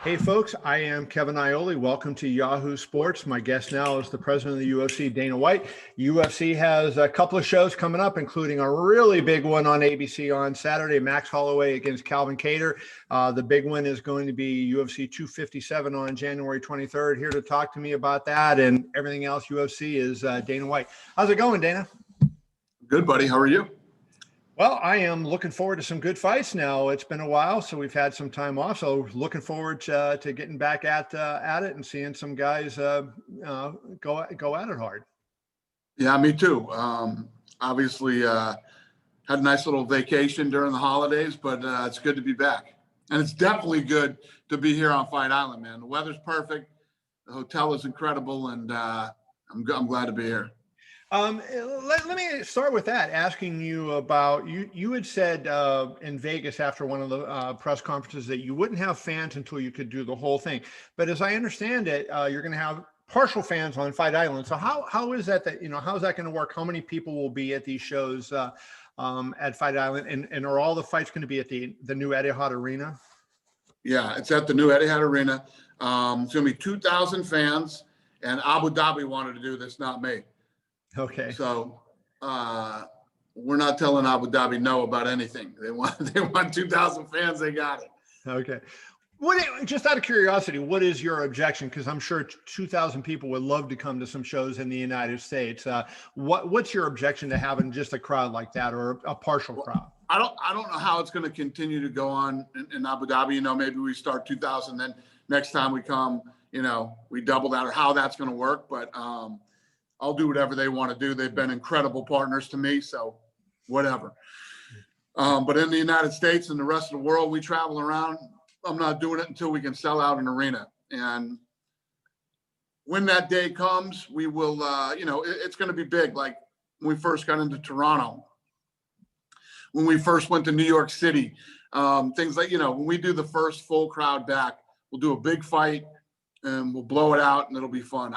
Hey folks, I am Kevin Iole. Welcome to Yahoo Sports. My guest now is the president of the UFC, Dana White. UFC has a couple of shows coming up, including a really big one on ABC on Saturday, Max Holloway against Calvin Kattar. The big one is going to be UFC 257 on January 23rd. Here to talk to me about that and everything else UFC is Dana White. How's it going, Dana? Good, buddy. How are you? Well, I am looking forward to some good fights now. It's been a while, so we've had some time off. So looking forward to getting back at it and seeing some guys go at it hard. Yeah, me too. Obviously, had a nice little vacation during the holidays, but it's good to be back. And it's definitely good to be here on Fight Island, man. The weather's perfect. The hotel is incredible, and I'm glad to be here. Let me start with that, asking you about, you had said in Vegas after one of the press conferences that you wouldn't have fans until you could do the whole thing. But as I understand it, you're going to have partial fans on Fight Island. So how is that, how is that going to work? How many people will be at these shows at Fight Island? And are all the fights going to be at the new Etihad Arena? Yeah, it's at the new Etihad Arena. It's going to be 2,000 fans, and Abu Dhabi wanted to do this, not me. Okay. So we're not telling Abu Dhabi no about anything. They want 2,000 fans. They got it. Okay. Just out of curiosity, what is your objection? Because I'm sure 2,000 people would love to come to some shows in the United States. What's your objection to having just a crowd like that, or a partial crowd? I don't know how it's going to continue to go on in Abu Dhabi. Maybe we start 2,000, then next time we come, we double that, or how that's going to work. But I'll do whatever they want to do. They've been incredible partners to me, so whatever. But in the United States and the rest of the world, we travel around. I'm not doing it until we can sell out an arena. And when that day comes, we will, it's going to be big. Like when we first got into Toronto, when we first went to New York City, things like, when we do the first full crowd back, we'll do a big fight and we'll blow it out and it'll be fun.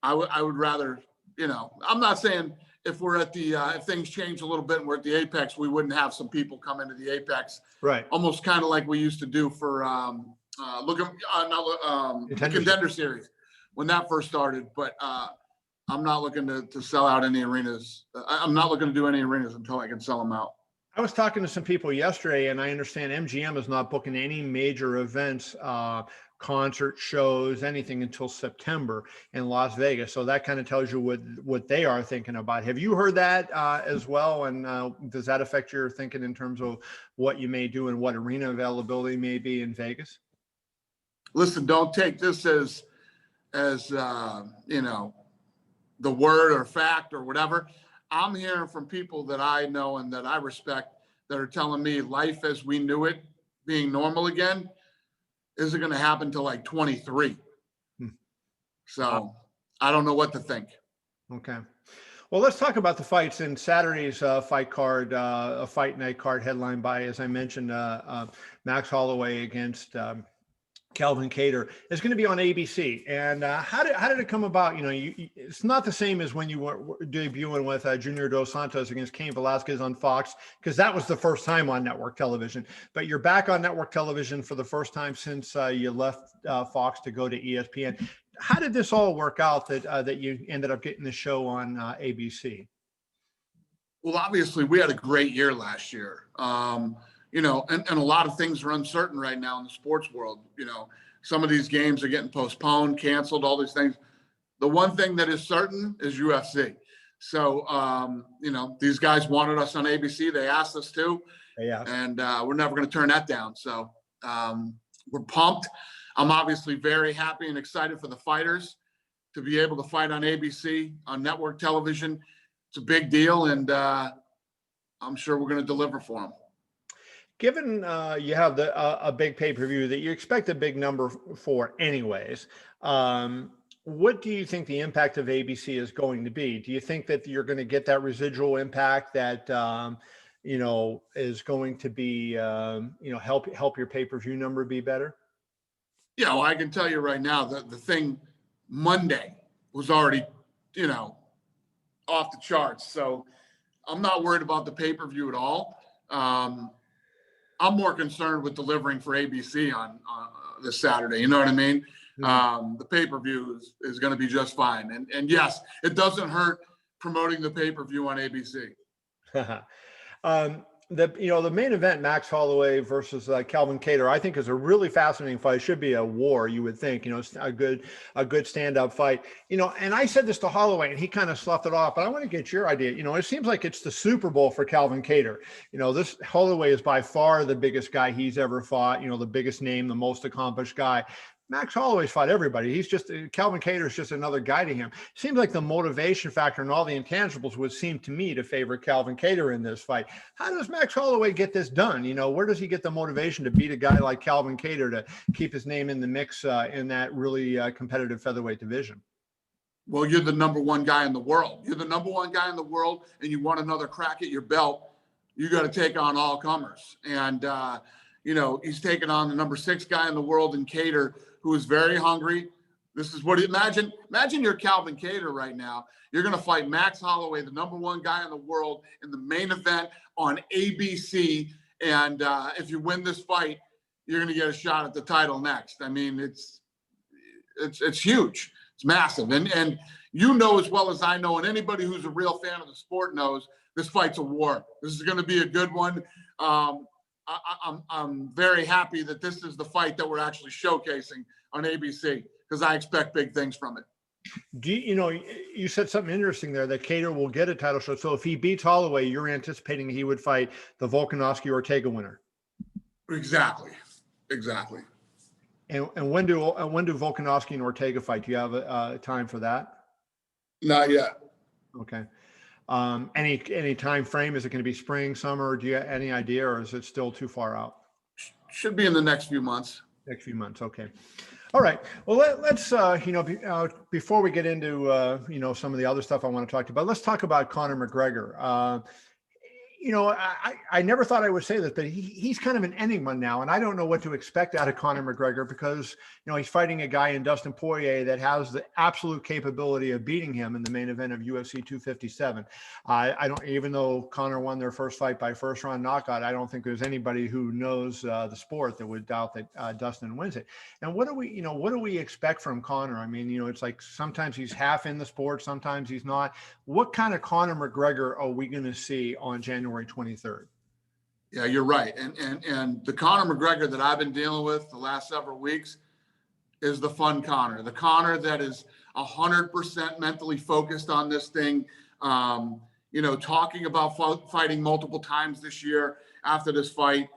I would rather, I'm not saying if we're at the, if things change a little bit and we're at the Apex, we wouldn't have some people come into the Apex. Right. Almost kind of like we used to do for, the Contender Series when that first started. But I'm not looking to sell out any arenas. I'm not looking to do any arenas until I can sell them out. I was talking to some people yesterday, and I understand MGM is not booking any major events, concert shows, anything until September in Las Vegas. So that kind of tells you what they are thinking about. Have you heard that as well? And does that affect your thinking in terms of what you may do and what arena availability may be in Vegas? Listen, don't take this as the word or fact or whatever. I'm hearing from people that I know and that I respect that are telling me life as we knew it being normal again isn't going to happen till like 23. So I don't know what to think. Okay. Well, let's talk about the fights in Saturday's fight card, a fight night card headlined by, as I mentioned, Max Holloway against Calvin Kattar. Is going to be on ABC. And how did it come about? It's not the same as when you were debuting with Junior Dos Santos against Cain Velasquez on Fox, because that was the first time on network television. But you're back on network television for the first time since you left Fox to go to ESPN. How did this all work out that you ended up getting the show on ABC? Well, obviously, we had a great year last year. And a lot of things are uncertain right now in the sports world. Some of these games are getting postponed, canceled, all these things. The one thing that is certain is UFC. So, these guys wanted us on ABC. They asked us to. Yeah. And we're never going to turn that down. So we're pumped. I'm obviously very happy and excited for the fighters to be able to fight on ABC, on network television. It's a big deal, and I'm sure we're going to deliver for them. Given you have a big pay-per-view that you expect a big number for anyways, what do you think the impact of ABC is going to be? Do you think that you're going to get that residual impact that, is going to be, help your pay-per-view number be better? Yeah, well, I can tell you right now that the thing Monday was already, off the charts. So I'm not worried about the pay-per-view at all. I'm more concerned with delivering for ABC on this Saturday. You know what I mean? Mhm. The pay-per-view is going to be just fine. And yes, it doesn't hurt promoting the pay-per-view on ABC. The main event, Max Holloway versus Calvin Kattar, I think is a really fascinating fight. It should be a war, you would think. It's a good stand-up fight. And I said this to Holloway, and he kind of sloughed it off. But I want to get your idea. It seems like it's the Super Bowl for Calvin Kattar. This Holloway is by far the biggest guy he's ever fought. The biggest name, the most accomplished guy. Max Holloway's fought everybody. Calvin Kattar is just another guy to him. Seems like the motivation factor and all the intangibles would seem to me to favor Calvin Kattar in this fight. How does Max Holloway get this done? Where does he get the motivation to beat a guy like Calvin Kattar to keep his name in the mix in that really competitive featherweight division? Well, you're the number one guy in the world. You're the number one guy in the world, and you want another crack at your belt. You got to take on all comers. And, he's taken on the number 6 guy in the world in Kattar, who is very hungry. This is what imagine you're Calvin Kattar right now. You're going to fight Max Holloway, the number 1 guy in the world, in the main event on ABC. And if you win this fight, you're going to get a shot at the title next. I mean, it's huge. It's massive. And as well as I know, and anybody who's a real fan of the sport knows, this fight's a war. This is going to be a good one. I'm very happy that this is the fight that we're actually showcasing on ABC, because I expect big things from it. You said something interesting there, that Kattar will get a title shot. So if he beats Holloway, you're anticipating he would fight the Volkanovski Ortega winner. Exactly. And when do Volkanovski and Ortega fight? Do you have a time for that? Not yet. Okay. Any time frame? Is it going to be spring, summer? Do you have any idea, or is it still too far out? Should be in the next few months. Next few months. Okay. All right. Well, let's before we get into some of the other stuff I want to talk about, let's talk about Conor McGregor. I never thought I would say this, but he's kind of an enigma now, and I don't know what to expect out of Conor McGregor, because he's fighting a guy in Dustin Poirier that has the absolute capability of beating him in the main event of UFC 257. I don't, even though Conor won their first fight by first round knockout, I don't think there's anybody who knows the sport that would doubt that Dustin wins it. And what do we expect from Conor? I mean, it's like sometimes he's half in the sport, sometimes he's not. What kind of Conor McGregor are we going to see on January 23rd? Yeah, you're right. And the Conor McGregor that I've been dealing with the last several weeks is the fun Conor, the Conor that is 100% mentally focused on this thing. Talking about fighting multiple times this year after this fight,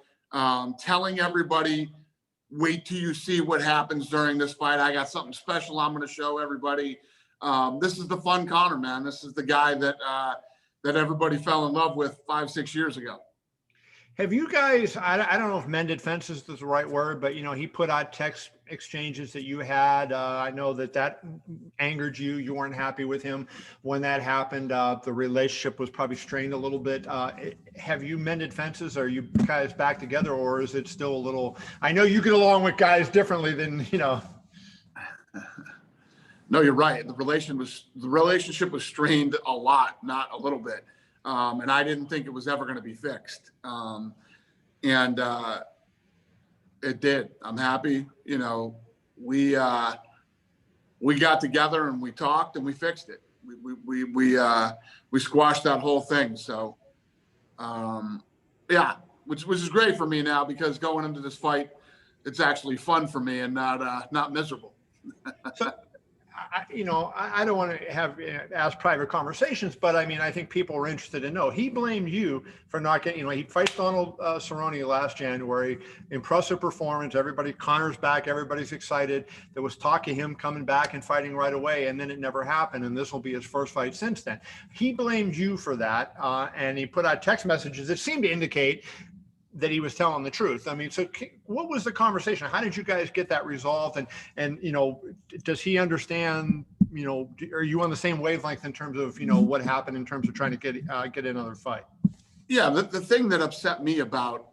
telling everybody, wait till you see what happens during this fight. I got something special I'm going to show everybody. This is the fun Conor, man. This is the guy that everybody fell in love with 5-6 years ago. Have you guys, I don't know if mended fences is the right word, but, he put out text exchanges that you had. I know that angered you. You weren't happy with him when that happened. The relationship was probably strained a little bit. Have you mended fences? Are you guys back together, or is it still a little, I know you get along with guys differently than, No, you're right. The relationship was strained a lot, not a little bit. And I didn't think it was ever going to be fixed. It did. I'm happy. We got together and we talked and we fixed it. We squashed that whole thing. So, which is great for me now, because going into this fight, it's actually fun for me and not miserable. I don't want to ask private conversations, but I mean, I think people are interested to know. He blamed you for not getting, he fights Donald Cerrone last January. Impressive performance. Conor's back. Everybody's excited. There was talk of him coming back and fighting right away, and then it never happened. And this will be his first fight since then. He blamed you for that, and he put out text messages that seemed to indicate that he was telling the truth. I mean, so what was the conversation? How did you guys get that resolved? And does he understand, are you on the same wavelength in terms of, what happened in terms of trying to get another fight? Yeah. The thing that upset me about,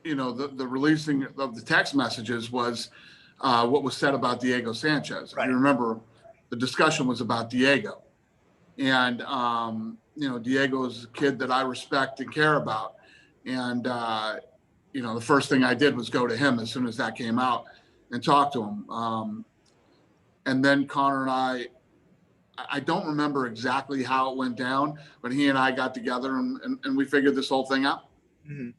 the releasing of the text messages was what was said about Diego Sanchez. Right. If you remember, the discussion was about Diego. And, Diego is a kid that I respect and care about. And, you know, the first thing I did was go to him as soon as that came out and talk to him. And then Conor and I don't remember exactly how it went down, but he and I got together and we figured this whole thing out. Mm-hmm.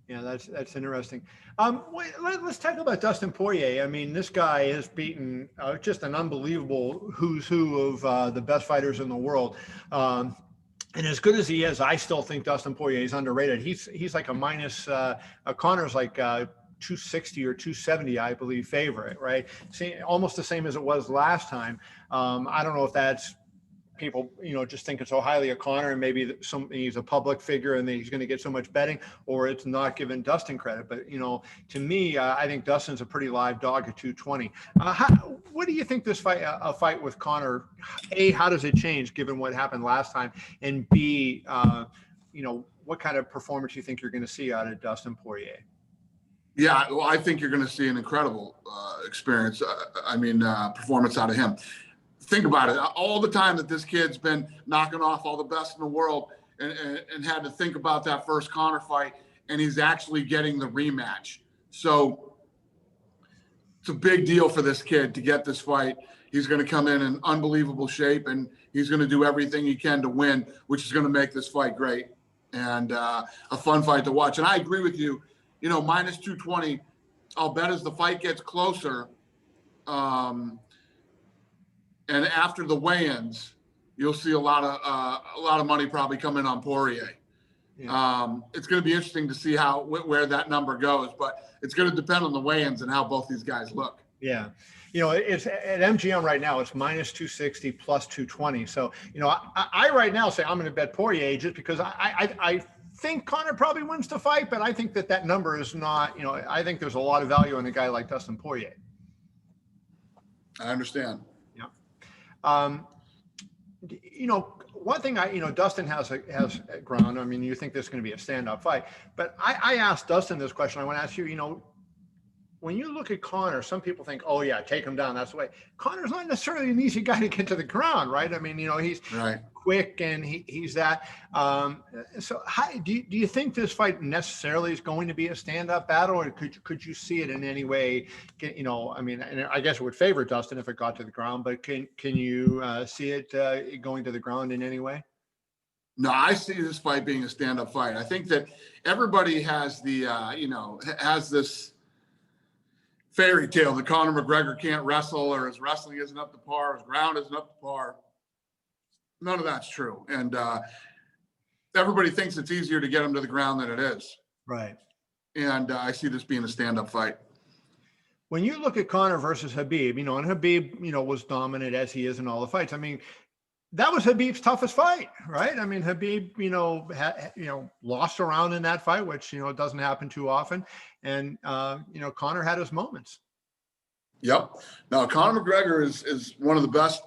Yeah, that's interesting. Let's talk about Dustin Poirier. I mean, this guy has beaten just an unbelievable who's who of the best fighters in the world. And as good as he is, I still think Dustin Poirier is underrated. He's like a minus. Conor's like 260 or 270, I believe, favorite, right? See, almost the same as it was last time. I don't know if that's people, just thinking so highly of Conor, and maybe he's a public figure and he's going to get so much betting, or it's not giving Dustin credit. But, to me, I think Dustin's a pretty live dog at 220. What do you think this fight, a fight with Conor, A, how does it change given what happened last time? And B, what kind of performance you think you're going to see out of Dustin Poirier? Yeah, well, I think you're going to see an incredible experience. Performance out of him. Think about it. All the time that this kid's been knocking off all the best in the world and had to think about that first Conor fight, and he's actually getting the rematch. So it's a big deal for this kid to get this fight. He's going to come in unbelievable shape, and he's going to do everything he can to win, which is going to make this fight great and a fun fight to watch. And I agree with you. Minus 220, I'll bet as the fight gets closer, and after the weigh-ins, you'll see a lot of money probably come in on Poirier. Yeah. It's going to be interesting to see where that number goes, but it's going to depend on the weigh-ins and how both these guys look. Yeah. It's at MGM right now, it's minus 260 plus 220. So, I right now say I'm going to bet Poirier just because I think Conor probably wins the fight, but I think that number is not, I think there's a lot of value in a guy like Dustin Poirier. I understand. One thing Dustin has ground. I mean, you think this is going to be a stand-up fight, but I asked Dustin this question. I want to ask you, when you look at Conor, some people think, oh yeah, take him down. That's the way. Conor's not necessarily an easy guy to get to the ground, right? I mean, he's right. Quick and he's that. So do you think this fight necessarily is going to be a stand-up battle, or could you see it in any way? And I guess it would favor Dustin if it got to the ground, but can you see it going to the ground in any way? No, I see this fight being a stand-up fight. I think that everybody has has this fairy tale that Conor McGregor can't wrestle, or his wrestling isn't up to par, his ground isn't up to par. None of that's true. And everybody thinks it's easier to get him to the ground than it is. Right. And I see this being a stand-up fight. When you look at Conor versus Khabib, and Khabib, was dominant as he is in all the fights. I mean, that was Khabib's toughest fight, right? I mean, Khabib, lost around in that fight, which, doesn't happen too often. And, Conor had his moments. Yep. Now, Conor McGregor is one of the best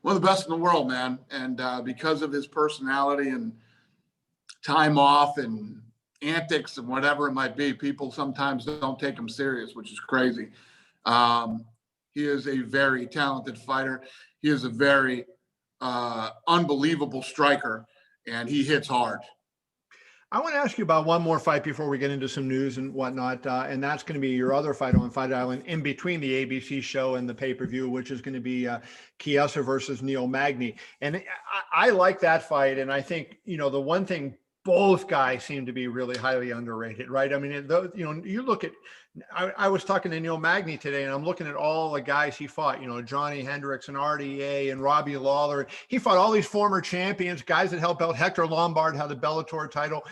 in the world, man. And because of his personality and time off and antics and whatever it might be, people sometimes don't take him serious, which is crazy. He is a very talented fighter. He is a very unbelievable striker, and he hits hard. I want to ask you about one more fight before we get into some news and whatnot, and that's going to be your other fight on Fight Island in between the ABC show and the pay-per-view, which is going to be Chiesa versus Neil Magny. And I like that fight, and I think, the one thing, both guys seem to be really highly underrated, right? I mean, you look at, I was talking to Neil Magny today, and I'm looking at all the guys he fought, Johnny Hendricks and RDA and Robbie Lawler. He fought all these former champions, guys that helped out. Hector Lombard had the Bellator title.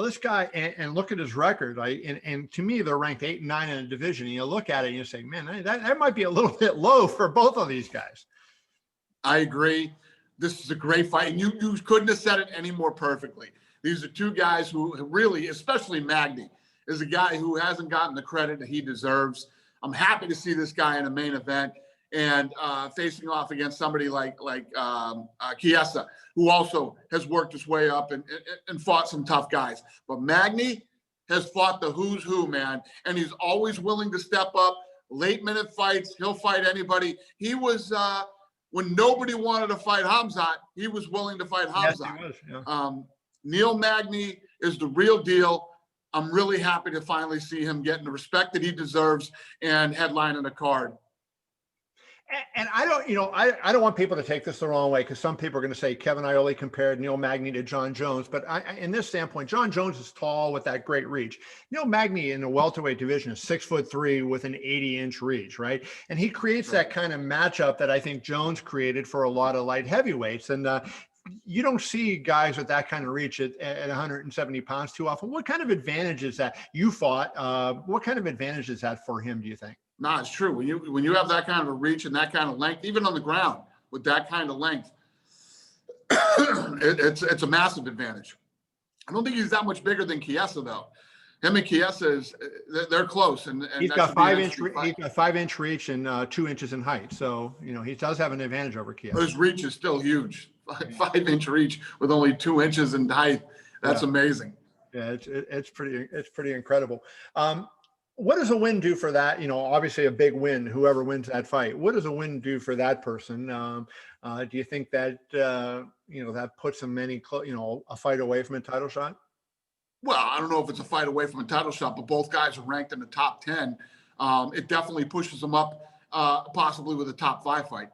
This guy, and look at his record, right? And to me, they're ranked 8 and 9 in a division. And you look at it and you say, man, that might be a little bit low for both of these guys. I agree. This is a great fight. And you couldn't have said it any more perfectly. These are two guys who really, especially Magny, is a guy who hasn't gotten the credit that he deserves. I'm happy to see this guy in a main event and facing off against somebody like Chiesa, who also has worked his way up and fought some tough guys. But Magny has fought the who's who, man, and he's always willing to step up. Late minute fights, he'll fight anybody. He was when nobody wanted to fight Khamzat, he was willing to fight Khamzat. Yes, he was, yeah. Neil Magny is the real deal. I'm really happy to finally see him getting the respect that he deserves and headlining a card. And I don't, I don't want people to take this the wrong way, because some people are going to say Kevin Iole compared Neil Magny to John Jones. But in this standpoint, John Jones is tall with that great reach. Neil Magny in the welterweight division is 6'3" with an 80-inch reach, right? And he creates that kind of matchup that I think Jones created for a lot of light heavyweights. And you don't see guys with that kind of reach at 170 pounds too often. What kind of advantage is that? You fought. What kind of advantage is that for him, do you think? No, it's true. When you have that kind of a reach and that kind of length, even on the ground with that kind of length, it's a massive advantage. I don't think he's that much bigger than Chiesa, though. Him and Chiesa they're close, and he's got 5-inch reach and 2 inches in height. So he does have an advantage over Chiesa. His reach is still huge. 5-inch reach with only 2 inches in height. That's amazing. Yeah, it's pretty incredible. What does a win do for that? Obviously a big win, whoever wins that fight. What does a win do for that person? Do you think that, that puts them a fight away from a title shot? Well, I don't know if it's a fight away from a title shot, but both guys are ranked in the top 10. It definitely pushes them up, possibly with a top 5 fight.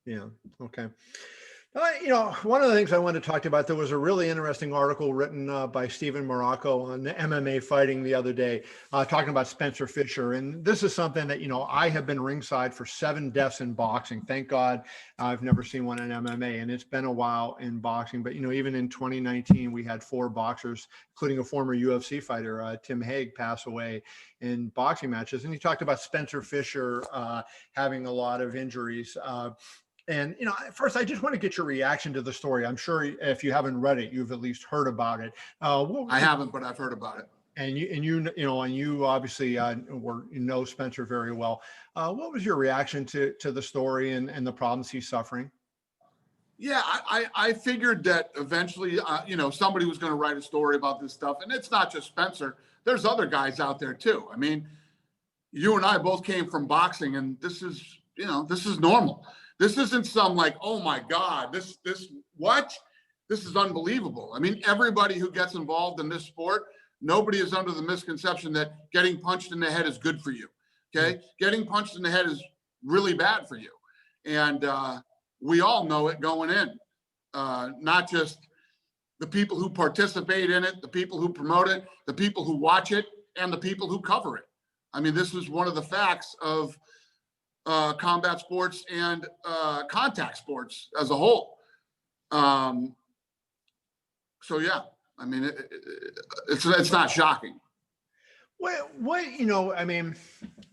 Yeah. Okay. One of the things I wanted to talk to you about, there was a really interesting article written by Stephen Morocco on the MMA Fighting the other day, talking about Spencer Fisher. And this is something that, I have been ringside for 7 deaths in boxing. Thank God I've never seen one in MMA, and it's been a while in boxing. But, even in 2019, we had 4 boxers, including a former UFC fighter, Tim Hague, pass away in boxing matches. And he talked about Spencer Fisher having a lot of injuries. And, first, I just want to get your reaction to the story. I'm sure if you haven't read it, you've at least heard about it. I haven't, but I've heard about it. And you obviously know Spencer very well. What was your reaction to the story and the problems he's suffering? Yeah, I figured that eventually, somebody was going to write a story about this stuff. And it's not just Spencer. There's other guys out there, too. I mean, you and I both came from boxing, and this is normal. This isn't some like, oh my God, this is unbelievable. I mean, everybody who gets involved in this sport, nobody is under the misconception that getting punched in the head is good for you. Okay. Getting punched in the head is really bad for you. And we all know it going in, not just the people who participate in it, the people who promote it, the people who watch it, and the people who cover it. I mean, this is one of the facts of combat sports and contact sports as a whole. So yeah, I mean, it's not shocking. I mean,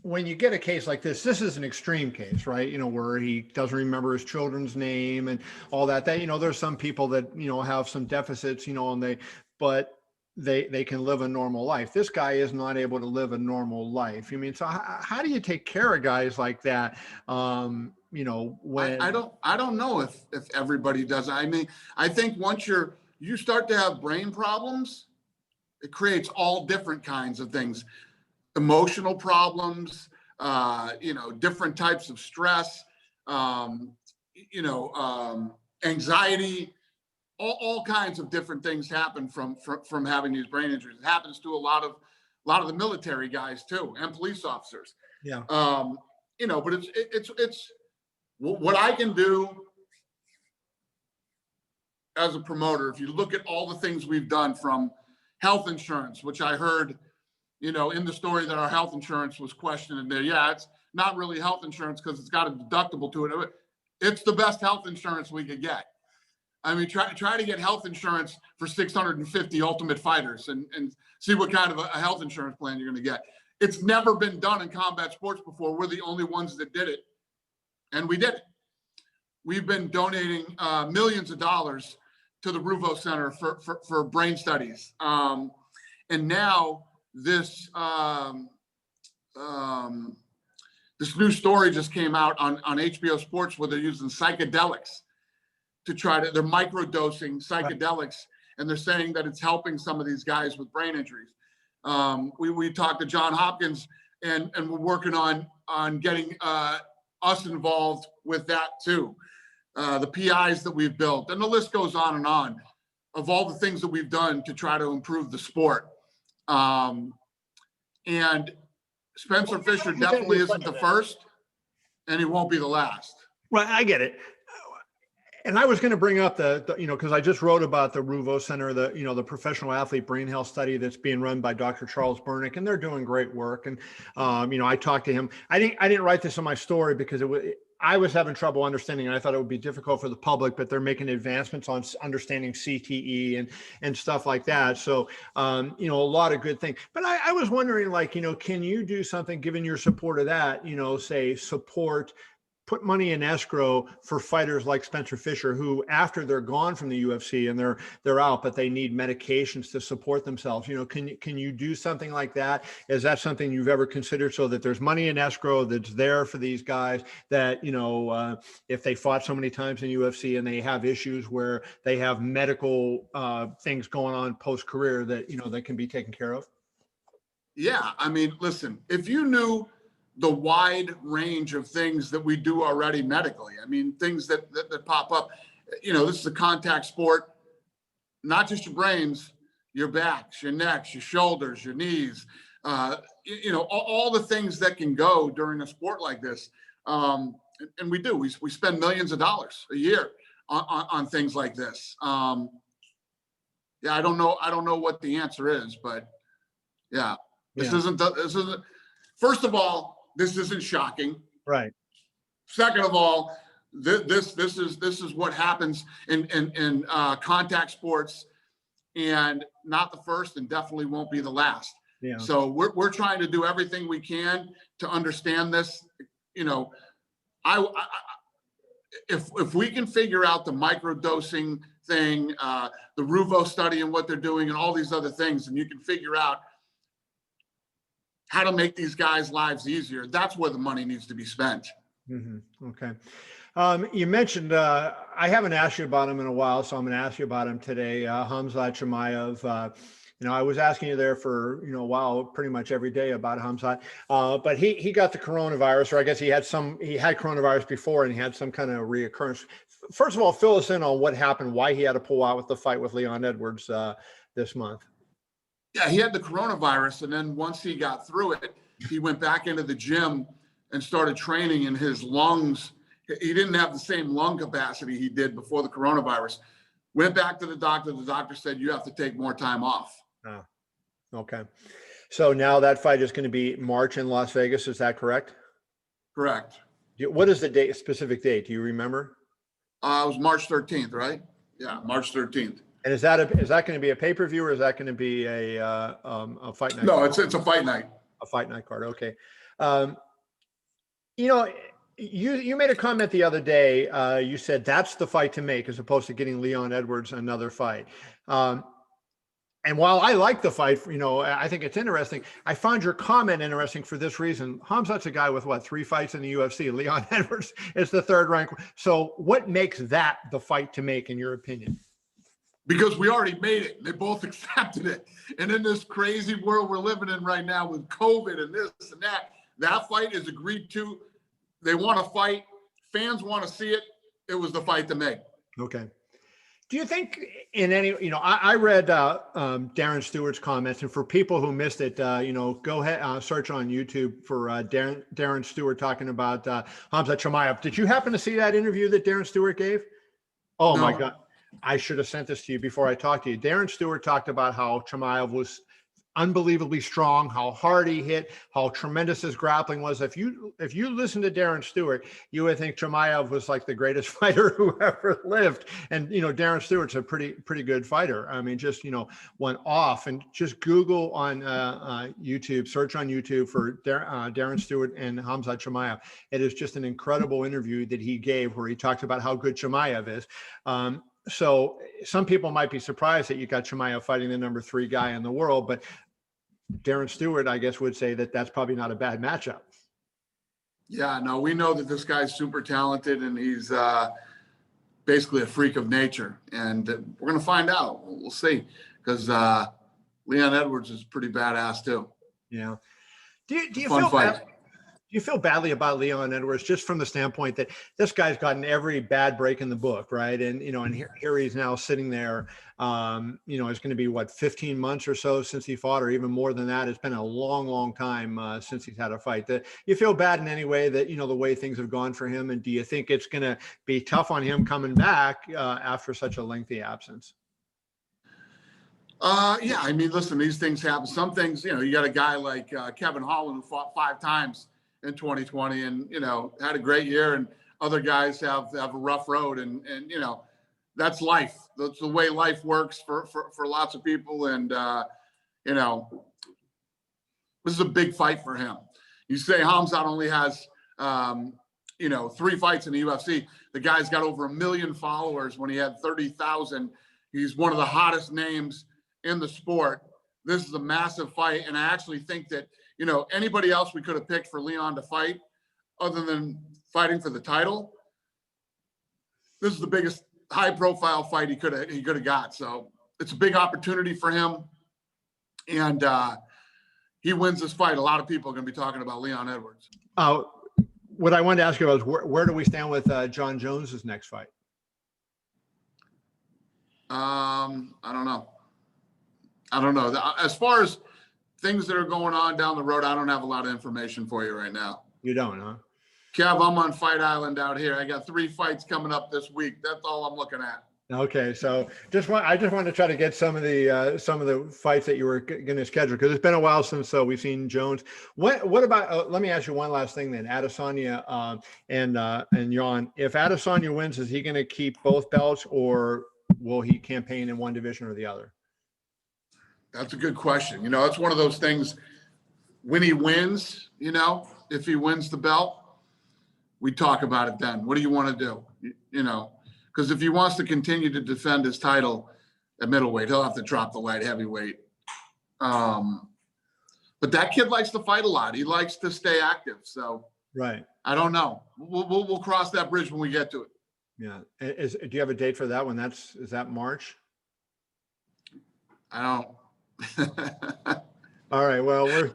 when you get a case like this is an extreme case, right? Where he doesn't remember his children's name and all that. There's some people that, have some deficits, but they can live a normal life. This guy is not able to live a normal life. So how do you take care of guys like that? When I don't know if everybody does. I mean, I think once you start to have brain problems, it creates all different kinds of things, emotional problems, different types of stress, anxiety. All kinds of different things happen from having these brain injuries. It happens to a lot of the military guys too, and police officers. Yeah. But it's what I can do as a promoter. If you look at all the things we've done, from health insurance, which I heard, in the story that our health insurance was questioned in there. Yeah, it's not really health insurance because it's got a deductible to it. It's the best health insurance we could get. I mean, try to get health insurance for 650 Ultimate Fighters and see what kind of a health insurance plan you're going to get. It's never been done in combat sports before. We're the only ones that did it, and we did it. We've been donating millions of dollars to the Ruvo Center for brain studies, and now this new story just came out on HBO Sports where they're using psychedelics to they're microdosing psychedelics, and they're saying that it's helping some of these guys with brain injuries. We talked to John Hopkins, and we're working on getting us involved with that too. The PIs that we've built, and the list goes on and on of all the things that we've done to try to improve the sport. And Spencer Fisher definitely isn't the first, and he won't be the last. Right, I get it. And I was going to bring up the because I just wrote about the Ruvo Center, the professional athlete brain health study that's being run by Dr. Charles Burnick, and they're doing great work. And I talked to him. I didn't write this in my story because I was having trouble understanding, and I thought it would be difficult for the public, but they're making advancements on understanding CTE and stuff like that. So, a lot of good things. But I was wondering, can you do something, given your support of that, say put money in escrow for fighters like Spencer Fisher, who after they're gone from the UFC and they're out, but they need medications to support themselves. Can you do something like that? Is that something you've ever considered, so that there's money in escrow that's there for these guys that, if they fought so many times in UFC and they have issues where they have medical things going on post-career that, that can be taken care of? Yeah. I mean, listen, if you knew the wide range of things that we do already medically, I mean, things that pop up, this is a contact sport, not just your brains, your backs, your necks, your shoulders, your knees, all the things that can go during a sport like this. And we do, we spend millions of dollars a year on things like this. I don't know what the answer is, but this isn't, first of all, this isn't shocking. Right. Second of all, this is what happens in contact sports, and not the first, and definitely won't be the last. Yeah. So we're trying to do everything we can to understand this. If we can figure out the microdosing thing, the Ruvo study and what they're doing, and all these other things, and you can figure out how to make these guys' lives easier, that's where the money needs to be spent. Mm-hmm. Okay. You mentioned, I haven't asked you about him in a while, so I'm going to ask you about him today. Khamzat Chimaev. I was asking you there for, a while, pretty much every day about Khamzat. But he got the coronavirus, or I guess he had coronavirus before, and he had some kind of reoccurrence. First of all, fill us in on what happened, why he had to pull out with the fight with Leon Edwards this month. Yeah, he had the coronavirus, and then once he got through it, he went back into the gym and started training, and his lungs, he didn't have the same lung capacity he did before the coronavirus. Went back to the doctor. The doctor said, you have to take more time off. Oh, okay. So now that fight is going to be March in Las Vegas. Is that correct? Correct. What is the specific date? Do you remember? It was March 13th, right? Yeah, March 13th. And is that going to be a pay-per-view, or is that going to be a fight night? No, it's a fight night. A fight night card. Okay. You made a comment the other day. You said that's the fight to make, as opposed to getting Leon Edwards another fight. And while I like the fight, I think it's interesting. I found your comment interesting for this reason. Khamzat's a guy with 3 fights in the UFC. Leon Edwards is the third ranked. So what makes that the fight to make, in your opinion? Because we already made it. They both accepted it. And in this crazy world we're living in right now with COVID and this and that fight is agreed to. They want to fight. Fans want to see it. It was the fight to make. Okay. Do you think in any, I read Darren Stewart's comments, and for people who missed it, go ahead, search on YouTube for Darren Stewart talking about Khamzat Chimaev. Did you happen to see that interview that Darren Stewart gave? Oh, no. My God. I should have sent this to you before I talked to you. Darren Stewart talked about how Chimaev was unbelievably strong, how hard he hit, how tremendous his grappling was. If you listen to Darren Stewart, you would think Chimaev was like the greatest fighter who ever lived. And Darren Stewart's a pretty good fighter. I mean, just went off. And just Google on YouTube, search on YouTube for Darren Stewart and Khamzat Chimaev. It is just an incredible interview that he gave, where he talked about how good Chimaev is. So some people might be surprised that you got Chimaev fighting the number 3 guy in the world, but Darren Stewart, I guess, would say that that's probably not a bad matchup. Yeah, no, we know that this guy's super talented, and he's basically a freak of nature. And we're going to find out. We'll see, because Leon Edwards is pretty badass too. Yeah. Do you feel bad? you feel badly about Leon Edwards just from the standpoint that this guy's gotten every bad break in the book, right? And, and here he's now sitting there, it's going to be 15 months or so since he fought, or even more than that. It's been a long, long time since he's had a fight. You feel bad in any way that, the way things have gone for him? And do you think it's going to be tough on him coming back after such a lengthy absence? Yeah, I mean, listen, these things happen. Some things, you got a guy like Kevin Holland who fought 5 times in 2020 and, had a great year, and other guys have a rough road, and that's life. That's the way life works for lots of people. And, this is a big fight for him. You say Khamzat only has, 3 fights in the UFC. The guy's got over 1 million followers when he had 30,000. He's one of the hottest names in the sport. This is a massive fight. And I actually think that, anybody else we could have picked for Leon to fight other than fighting for the title, this is the biggest high profile fight he could have got. So it's a big opportunity for him. And he wins this fight, a lot of people are going to be talking about Leon Edwards. What I wanted to ask you was where do we stand with John Jones's next fight? I don't know. As far as things that are going on down the road, I don't have a lot of information for you right now. You don't, huh? Kev, I'm on Fight Island out here. I got 3 fights coming up this week. That's all I'm looking at. Okay, so I just wanted to try to get some of the fights that you were going to schedule, because it's been a while since we've seen Jones. What about? Let me ask you one last thing then. Adesanya and Jan. If Adesanya wins, is he going to keep both belts, or will he campaign in one division or the other? That's a good question. It's one of those things. When he wins, if he wins the belt, we talk about it then. What do you want to do? Because if he wants to continue to defend his title at middleweight, he'll have to drop the light heavyweight. But that kid likes to fight a lot. He likes to stay active. So right. I don't know. We'll cross that bridge when we get to it. Yeah. Do you have a date for that one? Is that March? I don't. All right. Well,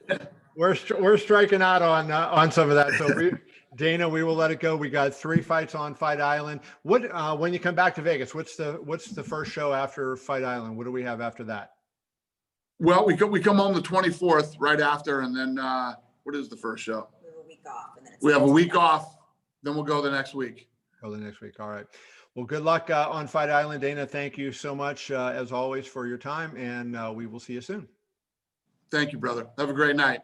we're striking out on some of that. So Dana, we will let it go. We got 3 fights on Fight Island. When you come back to Vegas, what's the first show after Fight Island? What do we have after that? Well, we come home the 24th right after, and then what is the first show? We have a week off, and then we have a week off. Then we'll go the next week. Go the next week. All right. Well, good luck on Fight Island, Dana. Thank you so much, as always, for your time, and we will see you soon. Thank you, brother. Have a great night.